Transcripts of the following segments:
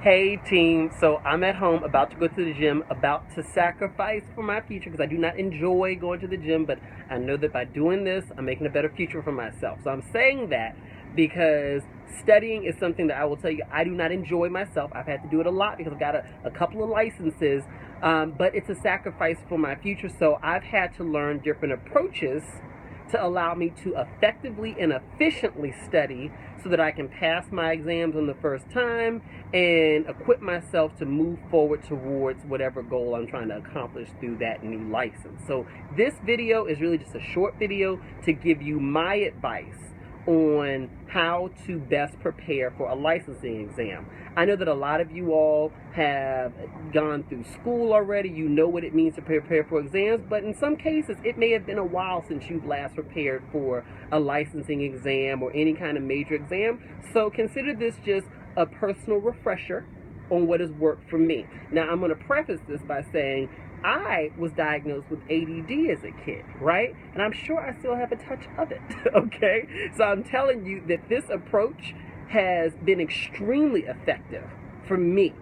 Hey team, so I'm at home about to go to the gym, about to sacrifice for my future because I do not enjoy going to the gym, but I know that by doing this, I'm making a better future for myself. So I'm saying that because studying is something that I will tell you I do not enjoy myself. I've had to do it a lot because I've got a couple of licenses, but it's a sacrifice for my future. So I've had to learn different approaches to allow me to effectively and efficiently study so that I can pass my exams on the first time and equip myself to move forward towards whatever goal I'm trying to accomplish through that new license. So this video is really just a short video to give you my advice on how to best prepare for a licensing exam. I know that a lot of you all have gone through school already. You know what it means to prepare for exams, but in some cases it may have been a while since you've last prepared for a licensing exam or any kind of major exam. So consider this just a personal refresher on what has worked for me. Now I'm going to preface this by saying I was diagnosed with ADD as a kid, right? And I'm sure I still have a touch of it, okay? So I'm telling you that this approach has been extremely effective for me.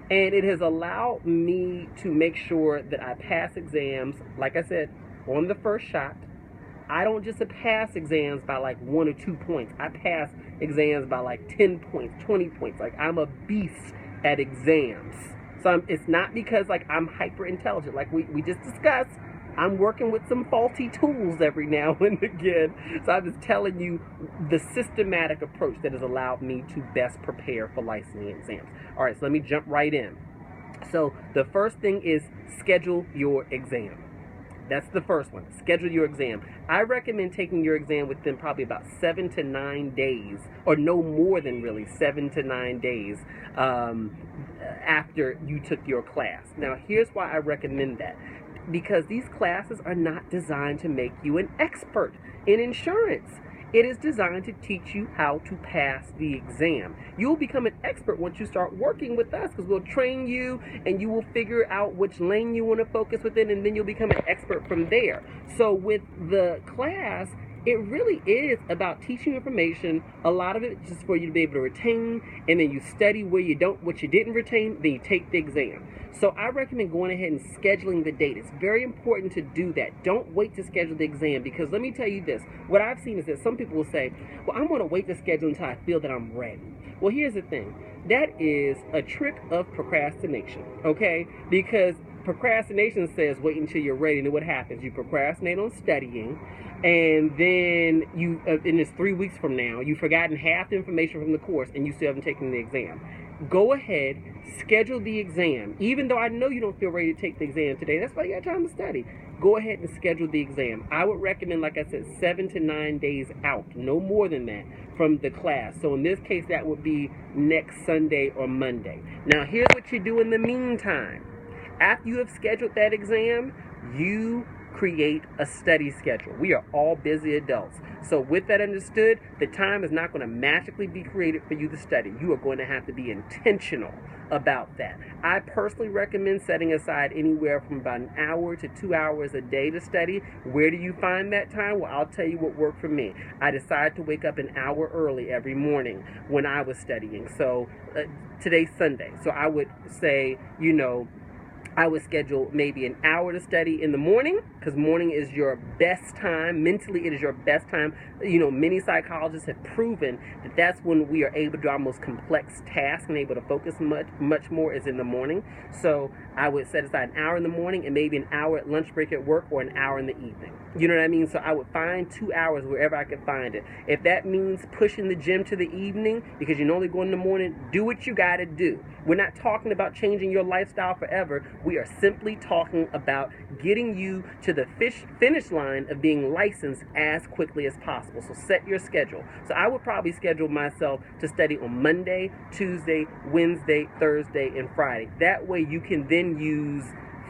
And it has allowed me to make sure that I pass exams, like I said, on the first shot. I don't just pass exams by like 1 or 2 points. I pass exams by like 10 points, 20 points. Like I'm a beast at exams. So it's not because like I'm hyper intelligent. Like we just discussed, I'm working with some faulty tools every now and again. So I'm just telling you the systematic approach that has allowed me to best prepare for licensing exams. All right, so let me jump right in. So the first thing is schedule your exam. That's the first one. Schedule your exam. I recommend taking your exam within probably about 7 to 9 days, or no more than really 7 to 9 days after you took your class. Now, here's why I recommend that. Because these classes are not designed to make you an expert in insurance. It is designed to teach you how to pass the exam. You'll become an expert once you start working with us because we'll train you and you will figure out which lane you want to focus within, and then you'll become an expert from there. So with the class, it really is about teaching information. A lot of it just for you to be able to retain, and then you study what you didn't retain, then you take the exam. So I recommend going ahead and scheduling the date. It's very important to do that. Don't wait to schedule the exam, because let me tell you this. What I've seen is that some people will say, well, I'm going to wait to schedule until I feel that I'm ready. Well, here's the thing. That is a trick of procrastination, okay? Because procrastination says wait until you're ready, and then what happens? You procrastinate on studying, and then and it's 3 weeks from now, you've forgotten half the information from the course, and you still haven't taken the exam. Go ahead, schedule the exam. Even though I know you don't feel ready to take the exam today, that's why you got time to study. Go ahead and schedule the exam. I would recommend, like I said, 7 to 9 days out, no more than that, from the class. So in this case, that would be next Sunday or Monday. Now, here's what you do in the meantime. After you have scheduled that exam, you create a study schedule. We are all busy adults. So with that understood, the time is not going to magically be created for you to study. You are going to have to be intentional about that. I personally recommend setting aside anywhere from about an hour to 2 hours a day to study. Where do you find that time? Well, I'll tell you what worked for me. I decided to wake up an hour early every morning when I was studying. So today's Sunday. So I would say, I would schedule maybe an hour to study in the morning, because morning is your best time. Mentally, it is your best time. Many psychologists have proven that that's when we are able to do our most complex tasks and able to focus much more is in the morning. So I would set aside an hour in the morning and maybe an hour at lunch break at work, or an hour in the evening. You know what I mean? So I would find 2 hours wherever I could find it. If that means pushing the gym to the evening because you normally go in the morning, do what you got to do. We're not talking about changing your lifestyle forever. We are simply talking about getting you to the finish line of being licensed as quickly as possible. So set your schedule. So I would probably schedule myself to study on Monday, Tuesday, Wednesday, Thursday, and Friday. That way you can then use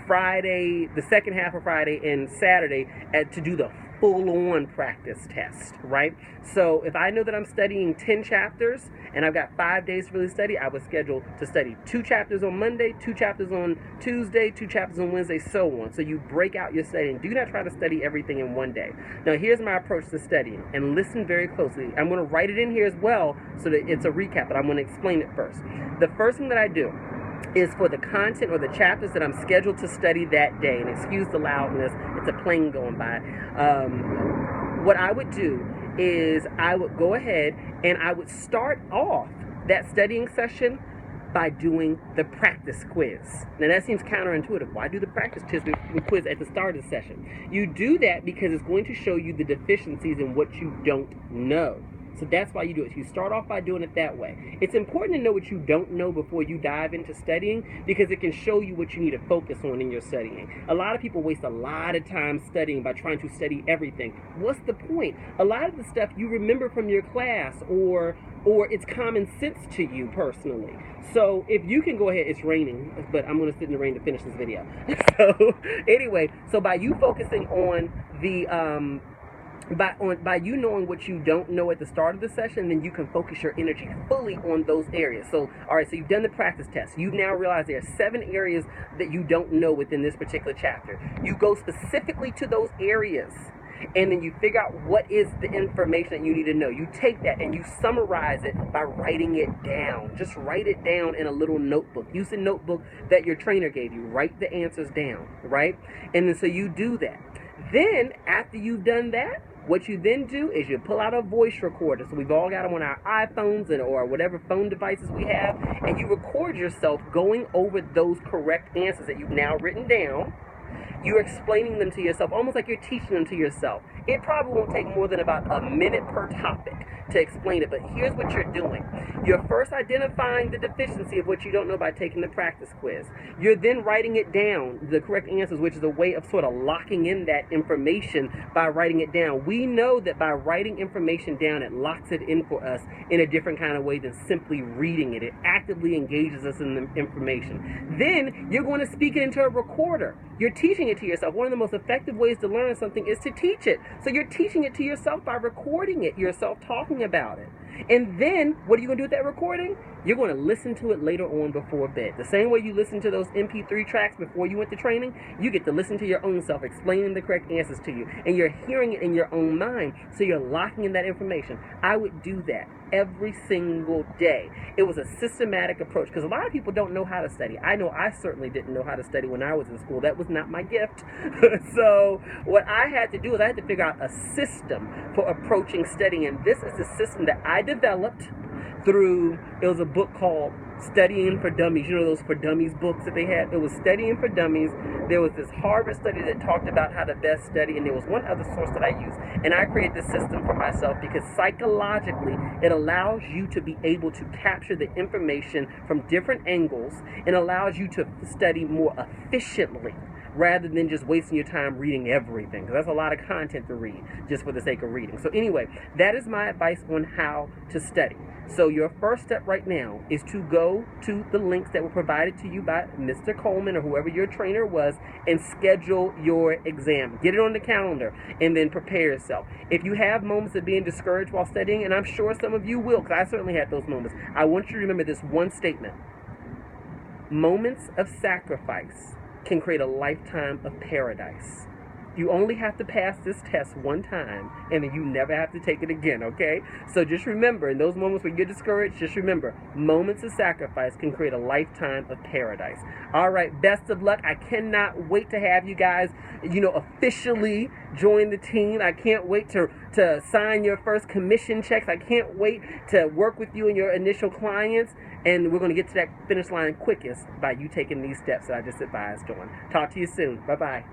Friday, the second half of Friday, and Saturday to do the full-on practice test, right? So if I know that I'm studying 10 chapters and I've got 5 days to really study, I would schedule to study 2 chapters on Monday, 2 chapters on Tuesday, 2 chapters on Wednesday, so on. So you break out your studying. Do not try to study everything in one day. Now here's my approach to studying, and listen very closely. I'm going to write it in here as well so that it's a recap, but I'm going to explain it first. The first thing that I do is for the content or the chapters that I'm scheduled to study that day, and excuse the loudness, it's a plane going by. What I would do is I would go ahead and I would start off that studying session by doing the practice quiz. Now that seems counterintuitive. Why do the practice quiz at the start of the session? You do that because it's going to show you the deficiencies in what you don't know. So that's why you do it. You start off by doing it that way. It's important to know what you don't know before you dive into studying, because it can show you what you need to focus on in your studying. A lot of people waste a lot of time studying by trying to study everything. What's the point? A lot of the stuff you remember from your class, or it's common sense to you personally. So if you can go ahead, it's raining, but I'm going to sit in the rain to finish this video. So anyway, so by you focusing on the by you knowing what you don't know at the start of the session, then you can focus your energy fully on those areas. So, all right, so you've done the practice test. You've now realized there are 7 areas that you don't know within this particular chapter. You go specifically to those areas, and then you figure out what is the information that you need to know. You take that and you summarize it by writing it down. Just write it down in a little notebook. Use the notebook that your trainer gave you. Write the answers down, right? And then so you do that. Then, after you've done that, what you then do is you pull out a voice recorder. So we've all got them on our iPhones or whatever phone devices we have, and you record yourself going over those correct answers that you've now written down. You're explaining them to yourself, almost like you're teaching them to yourself. It probably won't take more than about a minute per topic to explain it, but here's what you're doing. You're first identifying the deficiency of what you don't know by taking the practice quiz. You're then writing it down, the correct answers, which is a way of sort of locking in that information by writing it down. We know that by writing information down, it locks it in for us in a different kind of way than simply reading it. It actively engages us in the information. Then you're going to speak it into a recorder. You're teaching it to yourself. One of the most effective ways to learn something is to teach it. So you're teaching it to yourself by recording it yourself, talking about it. And then, what are you going to do with that recording? You're going to listen to it later on before bed. The same way you listen to those MP3 tracks before you went to training, you get to listen to your own self, explaining the correct answers to you. And you're hearing it in your own mind, so you're locking in that information. I would do that every single day. It was a systematic approach, because a lot of people don't know how to study. I know I certainly didn't know how to study when I was in school. That was not my gift. So what I had to do is I had to figure out a system for approaching studying, and this is the system that I developed through, it was a book called Studying for Dummies. You know those For Dummies books that they had? It was Studying for Dummies. There was this Harvard study that talked about how to best study, and there was one other source that I used. And I created this system for myself because psychologically, it allows you to be able to capture the information from different angles and allows you to study more efficiently, rather than just wasting your time reading everything, because that's a lot of content to read just for the sake of reading. So anyway, that is my advice on how to study. So your first step right now is to go to the links that were provided to you by Mr. Coleman or whoever your trainer was and schedule your exam. Get it on the calendar and then prepare yourself. If you have moments of being discouraged while studying, and I'm sure some of you will, because I certainly had those moments, I want you to remember this one statement. Moments of sacrifice can create a lifetime of paradise. You only have to pass this test one time, and then you never have to take it again, okay? So just remember, in those moments when you're discouraged, just remember, moments of sacrifice can create a lifetime of paradise. All right, best of luck. I cannot wait to have you guys, officially join the team. I can't wait to sign your first commission checks. I can't wait to work with you and your initial clients. And we're going to get to that finish line quickest by you taking these steps that I just advised on. Talk to you soon. Bye-bye.